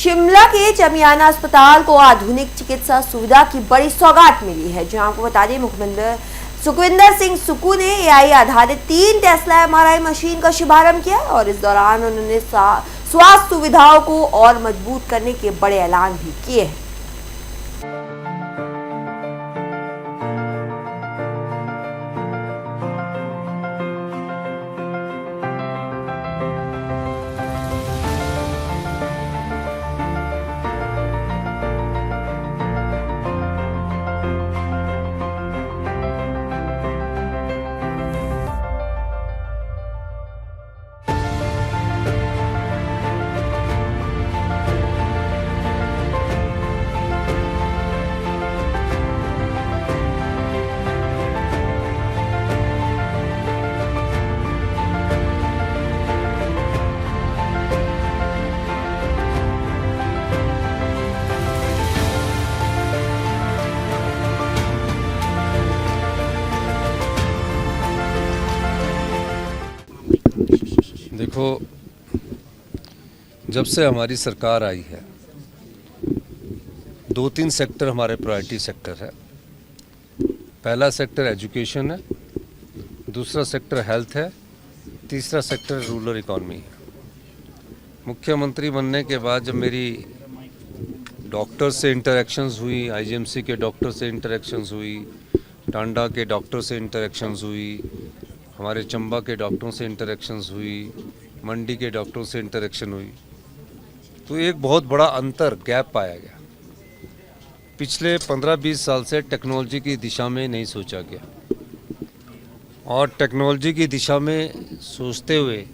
शिमला के चमियाना अस्पताल को आधुनिक चिकित्सा सुविधा की बड़ी सौगात मिली है। जहां आपको बता दें, मुख्यमंत्री सुखविंदर सिंह सुक्खू ने एआई आधारित 3 टेस्ला एमआरआई मशीन का शुभारंभ किया और इस दौरान उन्होंने स्वास्थ्य सुविधाओं को और मजबूत करने के बड़े ऐलान भी किए हैं। देखो, जब से हमारी सरकार आई है 2-3 सेक्टर हमारे प्रायोरिटी सेक्टर है। पहला सेक्टर एजुकेशन है, दूसरा सेक्टर हेल्थ है, तीसरा सेक्टर रूरल इकॉनमी है। मुख्यमंत्री बनने के बाद जब मेरी डॉक्टर से इंटरेक्शंस हुई, आईजीएमसी के डॉक्टर से इंटरेक्शंस हुई, टांडा के डॉक्टर से इंटरेक्शंस हुई, हमारे चंबा के डॉक्टरों से इंटरेक्शंस हुई, मंडी के डॉक्टरों से इंटरेक्शन हुई, तो एक बहुत बड़ा अंतर गैप पाया गया। पिछले 15-20 साल से टेक्नोलॉजी की दिशा में नहीं सोचा गया और टेक्नोलॉजी की दिशा में सोचते हुए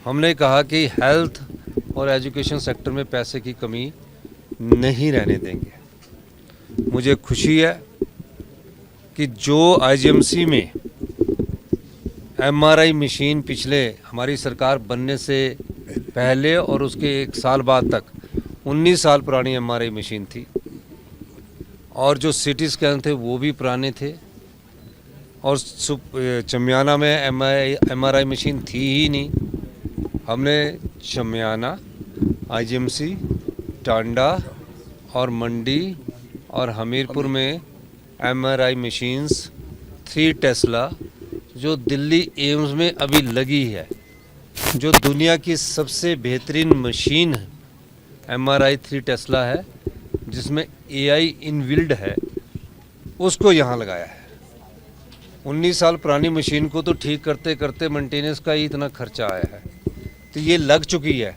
हमने कहा कि हेल्थ और एजुकेशन सेक्टर में पैसे की कमी नहीं रहने देंगे। मुझे खुशी है कि जो आईजीएमसी में एमआरआई मशीन पिछले हमारी सरकार बनने से पहले और उसके 1 साल बाद तक 19 साल पुरानी एमआरआई मशीन थी और जो सीटी स्कैन थे वो भी पुराने थे और चमियाना में एमआरआई मशीन थी ही नहीं। हमने चमियाना, आईजीएमसी, टांडा और मंडी और हमीरपुर में एमआरआई मशीन्स 3 टेस्ला जो दिल्ली एम्स में अभी लगी है, जो दुनिया की सबसे बेहतरीन मशीन एमआरआई 3 टेस्ला है, जिसमें एआई इनबिल्ड है, उसको यहाँ लगाया है। 19 साल पुरानी मशीन को तो ठीक करते करते मेंटेनेंस का ही इतना खर्चा आया है, तो ये लग चुकी है।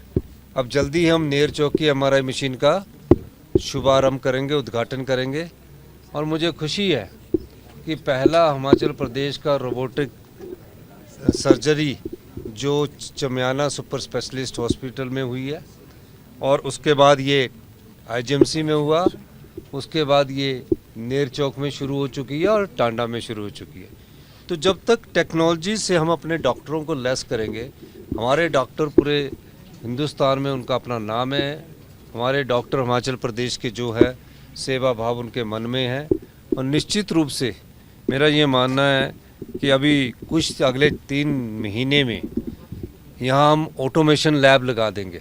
अब जल्दी हम नेर चौक की एमआरआई मशीन का शुभारंभ करेंगे, उद्घाटन करेंगे और मुझे खुशी है कि पहला हिमाचल प्रदेश का रोबोटिक सर्जरी जो चमियाना सुपर स्पेशलिस्ट हॉस्पिटल में हुई है और उसके बाद ये आईजीएमसी में हुआ, उसके बाद ये नेर चौक में शुरू हो चुकी है और टांडा में शुरू हो चुकी है। तो जब तक टेक्नोलॉजी से हम अपने डॉक्टरों को लेस करेंगे, हमारे डॉक्टर पूरे हिंदुस्तान में उनका अपना नाम है, हमारे डॉक्टर हिमाचल प्रदेश के जो है सेवा भाव उनके मन में है और निश्चित रूप से मेरा ये मानना है कि अभी कुछ अगले 3 महीने में यहाँ हम ऑटोमेशन लैब लगा देंगे।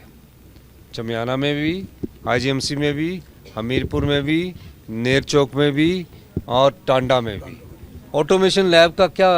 चमियाना में भी, आईजीएमसी में भी, हमीरपुर में भी, नेर चौक में भी और टांडा में भी। ऑटोमेशन लैब का क्या